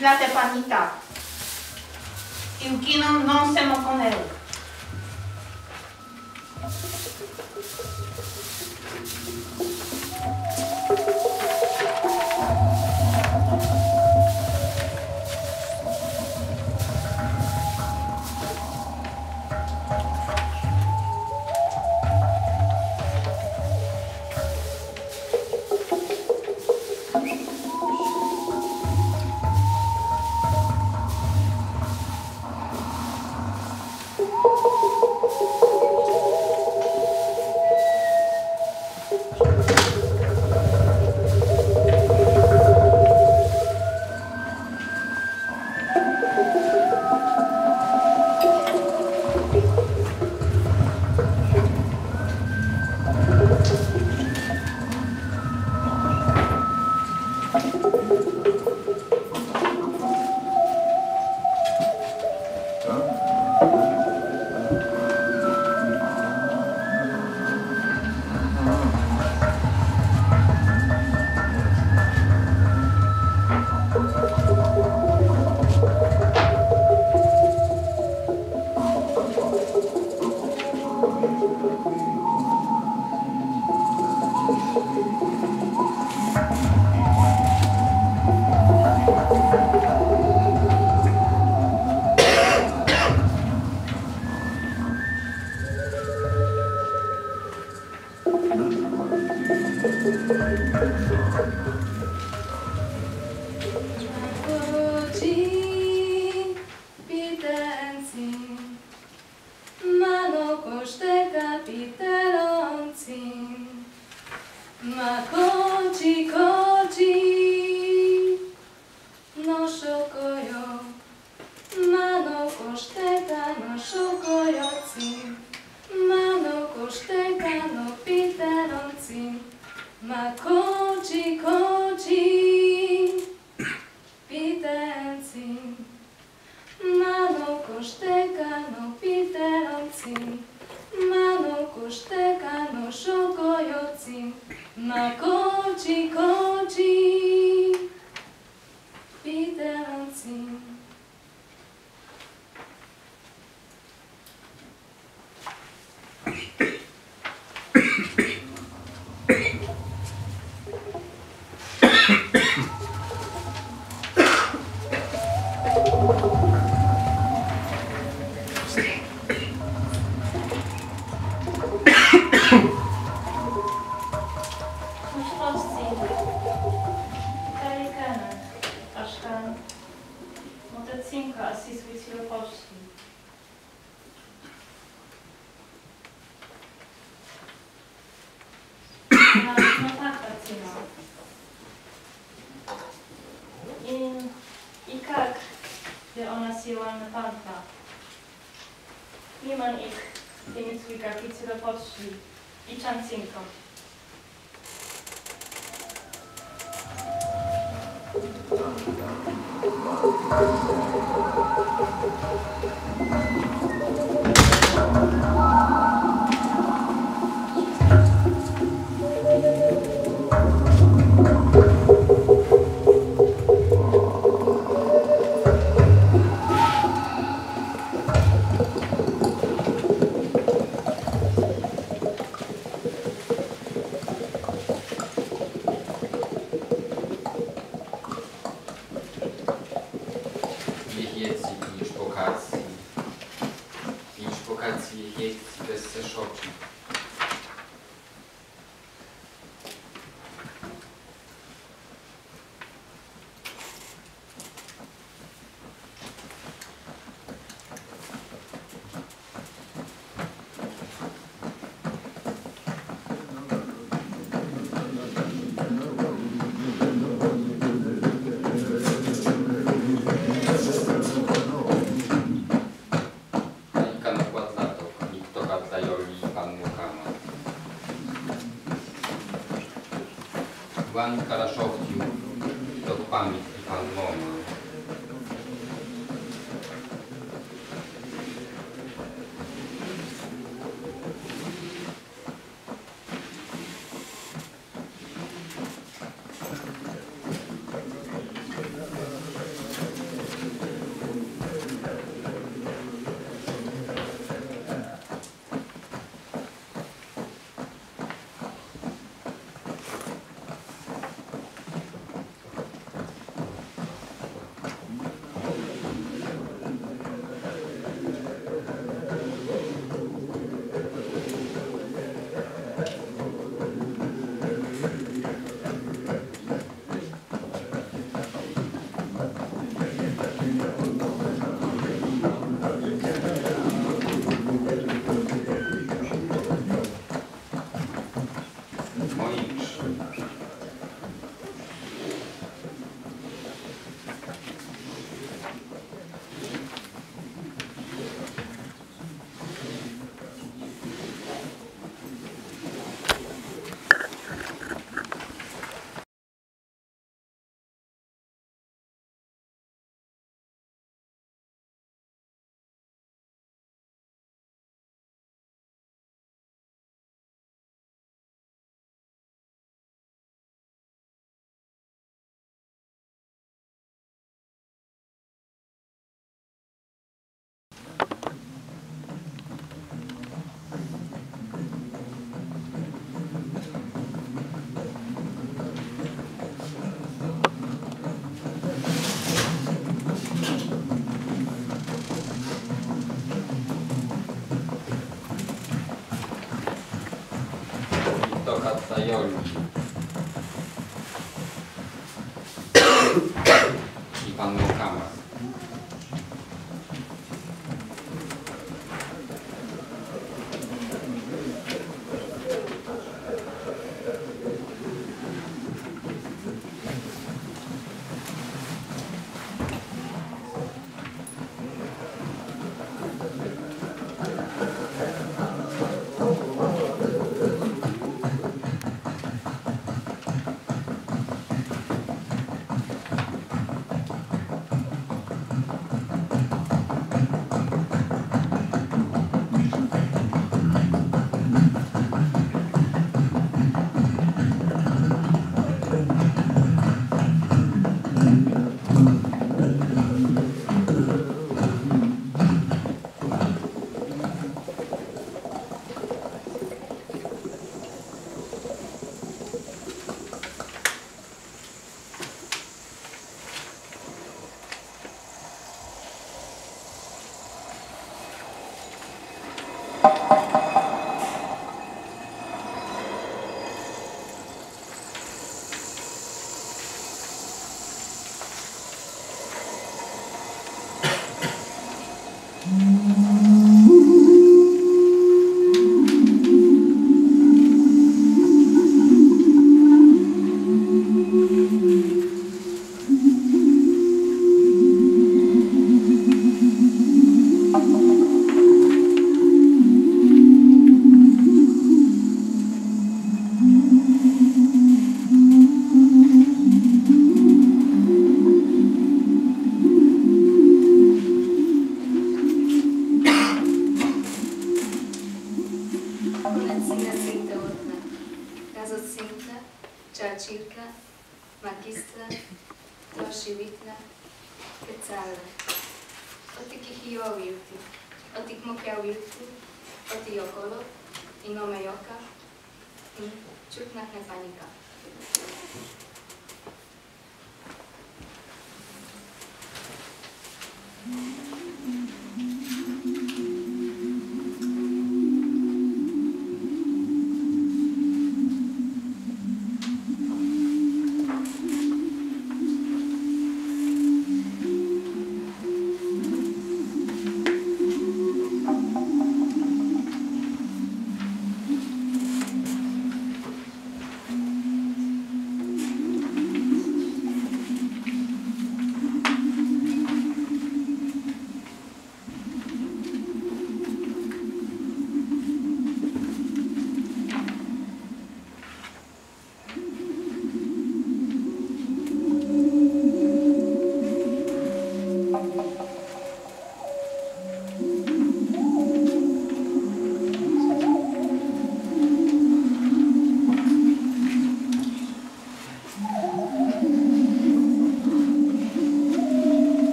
plate panita. E o que não se moconeu. Pan Karaszowciu, to pamięć i pan Moma. Tajoli i pan Mokama.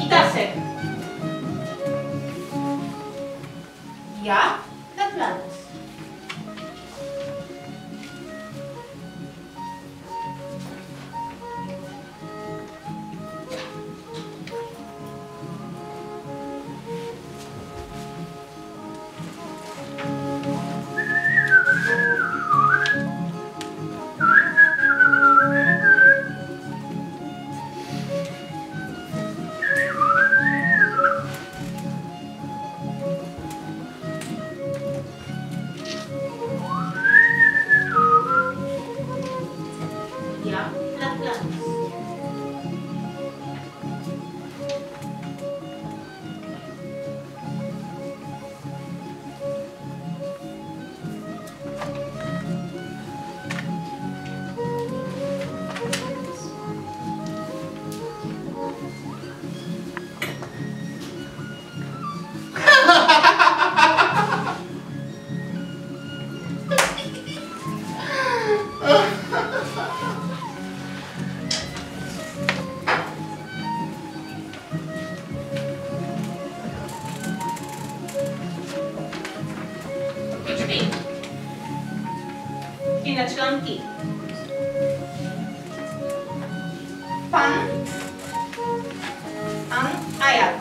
Itase. Ya, las plantas. Cinteotl. Pan ang ayat.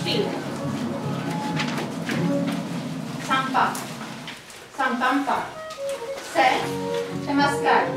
Piel. Sampa. Sampampa. Se. Temascal.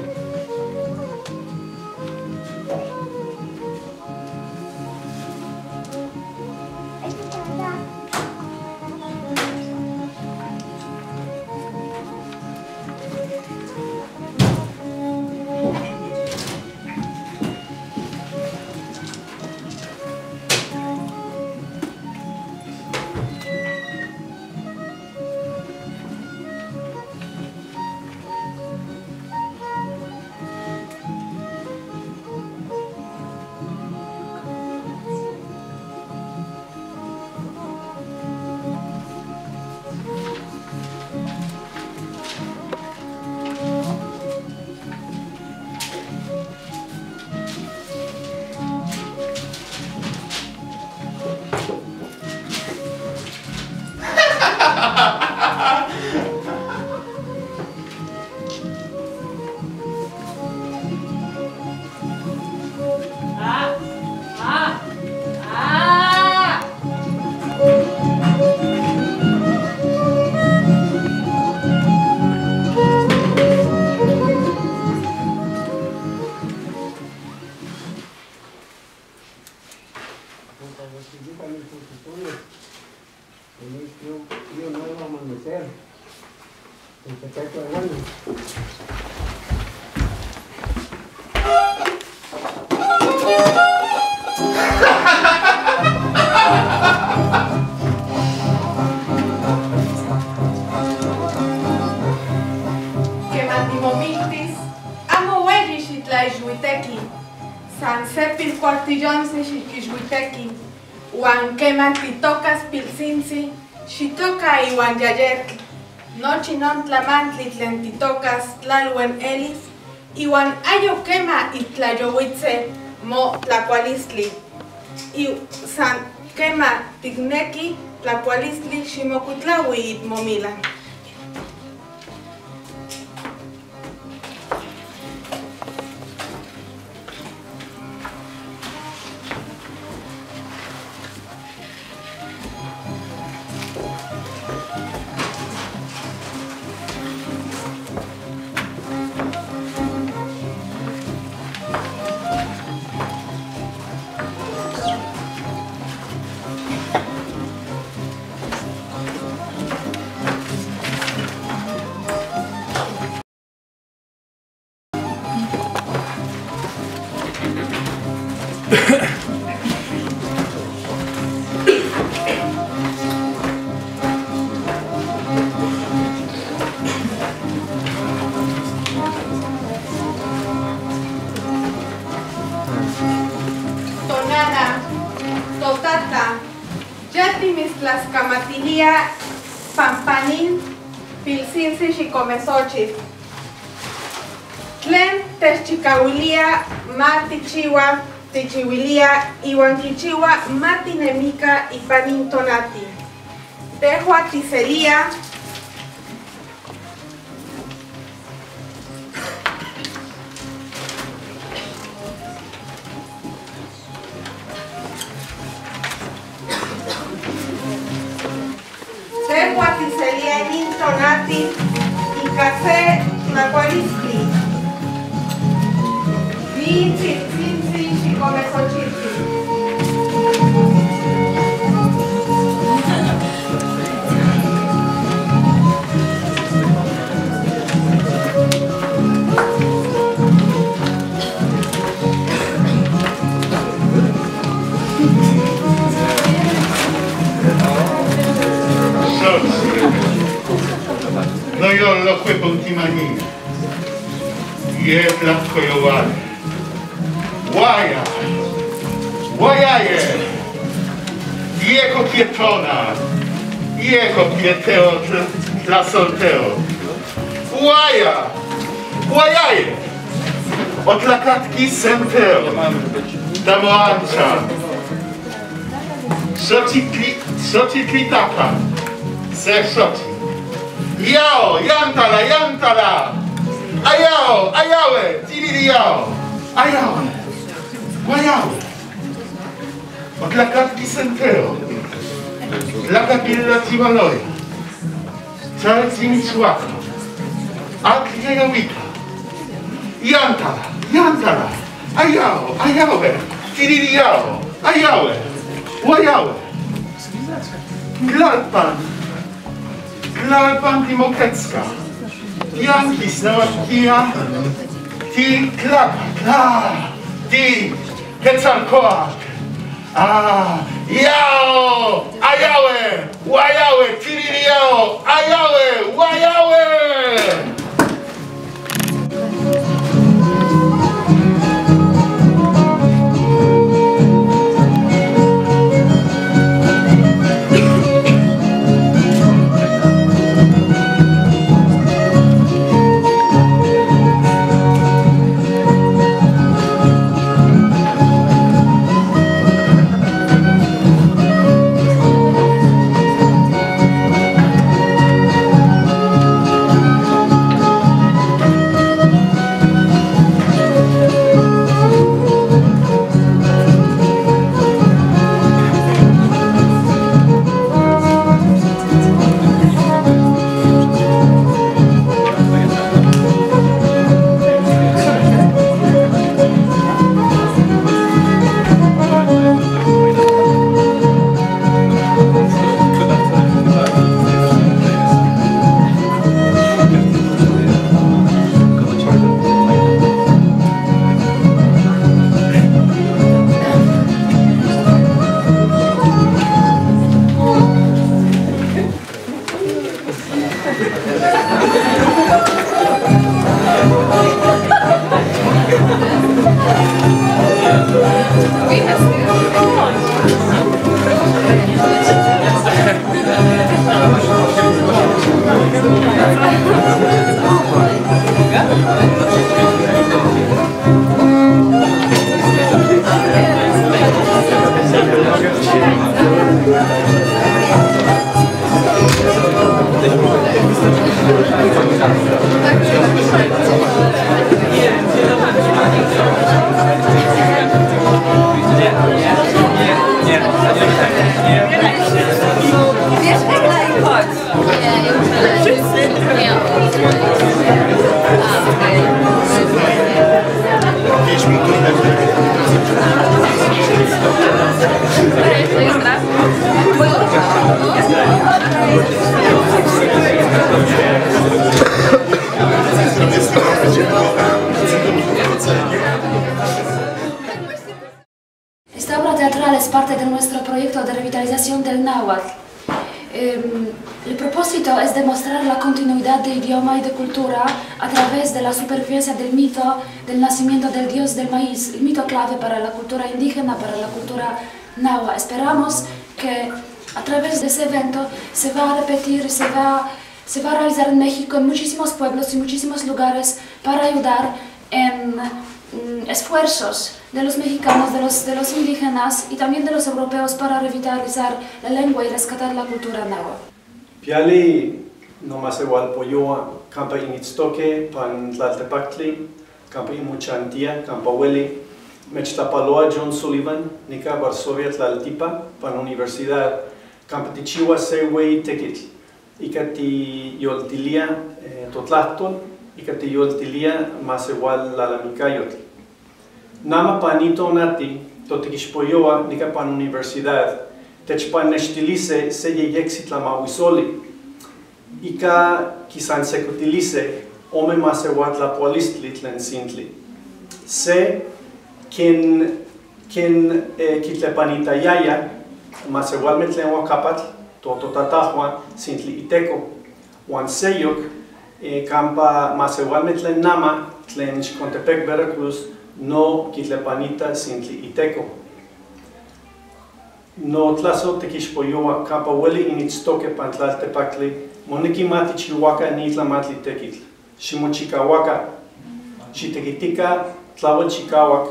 Xitoca ihuan yayetl, nochi non tlamantli tlen titocas tlaluen elis, ihuan ayo quema itlayowitze mo tlacualistli. San quema tigneki tlacualistli ximocuitlaui itmomila. Camatilia Pampanin Pilsinsi Chicomexochitl. Tlen techchicahuilia matichiwa tichihuilia ihuan kichiwa matinemika ipanin tonati. Tehua tiselia en tonati y café nacuaristi. Vinci, Chicomexochitl. No yo lo fue pontimanía. Y es la coyobal. Guaya. Guayaye. Diego pietona. Diego Cinteotl la solteo. Guaya. Guayaye. Otlakatki senteo. Damo ancha. Xochitli tapa. Se xochi. Yao, yantala, yantala. Ayao, ayawe, tiririao. Ayawe. Guayawe. Otlakatki senteo. Lakapilla tivaloy. Chalcini chuaka. Akliega wika. Yantala, yantala. Ayao, ayawe, tiririao. Ayawe. Guayawe. Glalpan Timokecka. Jankis Nałatkia. Ti klapa, ti Quetzalcoatl. Yao, ayawe, guayawe, tiririao, ayawe, guayawe. Esta obra teatral es parte de nuestro proyecto de revitalización del náhuatl. El propósito es demostrar la continuidad de idioma y de cultura a través de la supervivencia del mito del nacimiento del dios del maíz, el mito clave para la cultura indígena, para la cultura náhuatl. Esperamos que A través de ese evento se va a repetir, se va a realizar en México, en muchísimos pueblos y muchísimos lugares, para ayudar en esfuerzos de los mexicanos, de los indígenas y también de los europeos para revitalizar la lengua y rescatar la cultura náhuatl. Piali no más igual pollo campa initztoque pan tlaltepactli, campa imuchantia, campa hueli, mechtapaloa John Sullivan, nica Varsovia tlaltipa, pan universidad, campa tichiwa sewei tequitl, icati yoltilia totlahtol, icati yoltilia más igual lalamicayotl. Nama panito nati, totiquixpoyoa, nica pan universidad, techpan nechtilise se yeyexit la mahuisoli, Ika kisan secutilice, ome masewat la polistli tlen sintli. Se kin kitlepanita yaya, masewal metlen wakapatl, toto tatahua sintli iteko. Wan seyok, kampa masewal metlen nama, tlen Chicontepec Veracruz, no kitlepanita sintli iteko. No tlaso tequixpoyoa, kampa hueli initztoque pantlaltepactli, moneki mati chihuaca nitla matli tequitl. Ximochicawaka, xitequitica tlawal chicawak,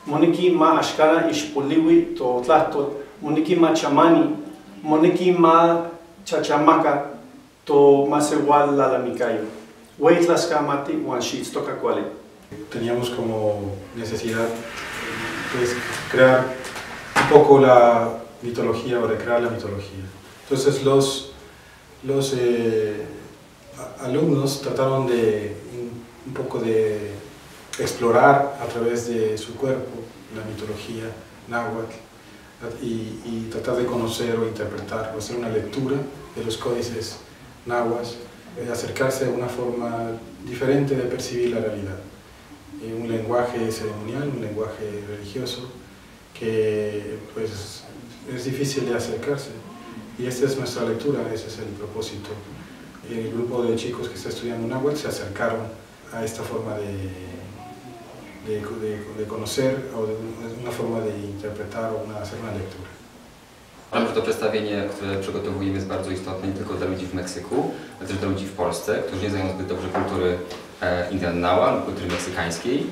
moneki ma axcala ixpoliwi to tlahtol, moneki ma chamani, moneki ma chachamaca to masewal lalamicayo. Hueytlasca mati wan xitztoca cuali. Teníamos como necesidad pues, crear un poco la mitología o recrear la mitología. Entonces los alumnos trataron de un poco de explorar a través de su cuerpo la mitología náhuatl y tratar de conocer o interpretar o hacer una lectura de los códices náhuatl, acercarse a una forma diferente de percibir la realidad. Un lenguaje ceremonial, un lenguaje religioso que pues es difícil de acercarse. Y esta es nuestra lectura, ese es el propósito. El grupo de chicos que está estudiando náhuatl se acercaron a esta forma de conocer o de una forma de interpretar o hacer una lectura. Uważam, że to przedstawienie, które przygotowujemy, jest bardzo istotne nie tylko dla ludzi w Meksyku, ale też dla ludzi w Polsce, którzy nie znają zbyt dobrze kultury Indian náhuatl lub kultury meksykańskiej.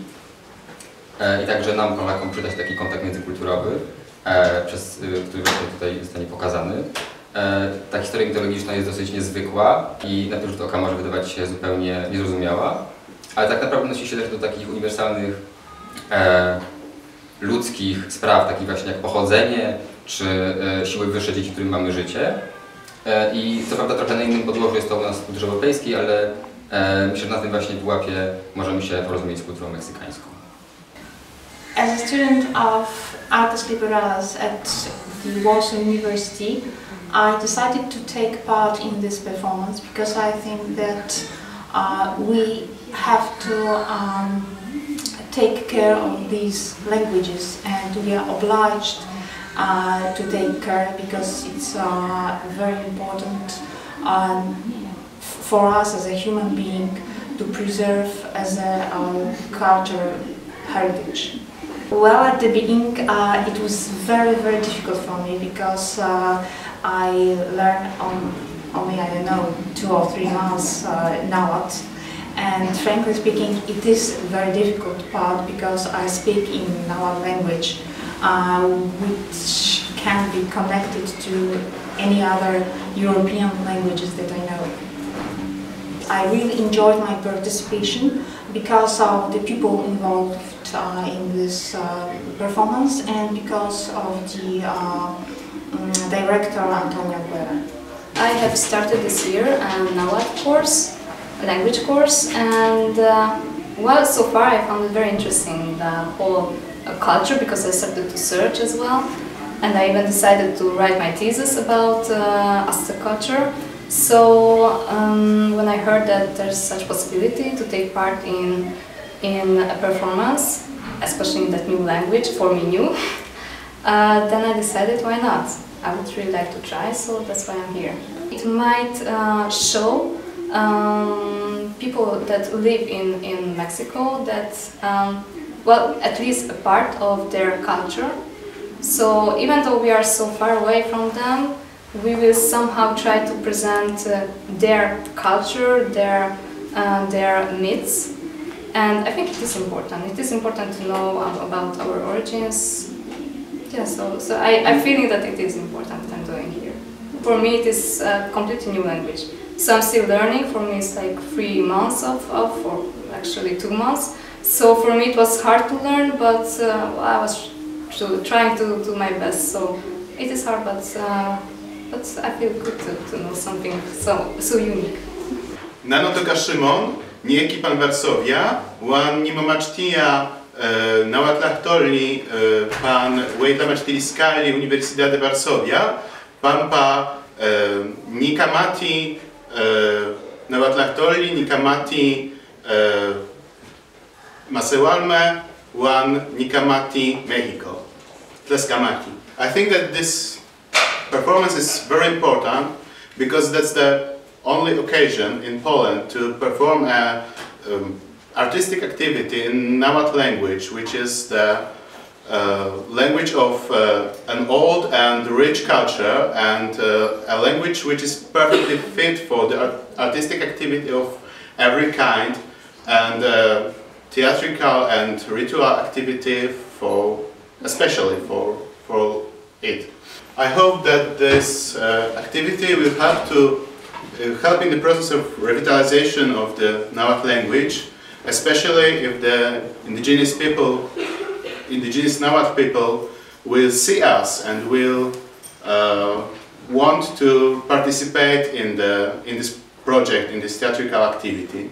I także nam, Polakom, przyda się taki kontakt międzykulturowy, który właśnie tutaj zostanie pokazany. Ta historia mitologiczna jest dosyć niezwykła i na pierwszy rzut oka może wydawać się zupełnie niezrozumiała, ale tak naprawdę odnosi się też do takich uniwersalnych ludzkich spraw, takich właśnie jak pochodzenie czy siły wyższe, dzięki którym mamy życie. I co prawda trochę na innym podłożu jest to u nas w kulturze europejskiej, ale myślę, że na tym właśnie pułapie możemy się porozumieć z kulturą meksykańską. As a student of Artes Liberales at the Warsaw University, I decided to take part in this performance because I think that we have to take care of these languages, and we are obliged to take care because it's very important for us as a human being to preserve as our cultural heritage. Well, at the beginning it was very difficult for me because I learned only, I don't know, 2 or 3 months náhuatl, and frankly speaking it is a very difficult part because I speak in náhuatl language which can be connected to any other European languages that I know. I really enjoyed my participation because of the people involved in this performance and because of the director Antonio Guerra. I have started this year a náhuatl course, a language course, and well, so far I found it very interesting, the whole culture, because I started to search as well, and I even decided to write my thesis about Aztec culture. So when I heard that there's such possibility to take part in a performance, especially in that new language, for me new, then I decided why not. I would really like to try, so that's why I'm here. It might show people that live in Mexico that, well, at least a part of their culture. So even though we are so far away from them, we will somehow try to present their culture, their myths. And I think it is important. It is important to know about our origins. Yeah, so I'm feeling that it is important what I'm doing here. For me, it is a completely new language. So I'm still learning. For me, it's like 3 months or actually 2 months. So for me, it was hard to learn, but I was trying to do my best. So it is hard, but I feel good to know something so unique. Nanotoka Szymon, Nieki pan Varsovia, wan imamacuetlaxxo náhuatl pan Revitalizing Universidad de Varsovia, pampa nikamati náhuatl nikamati Masewalme, wan nikamati Mexico. Tleskamaki. I think that this performance is very important because that's the only occasion in Poland to perform an artistic activity in náhuatl language, which is the language of an old and rich culture, and a language which is perfectly fit for the artistic activity of every kind, and theatrical and ritual activity especially for it. I hope that this activity will help in the process of revitalization of the náhuatl language, especially if the indigenous náhuatl people will see us and will want to participate in this project, in this theatrical activity.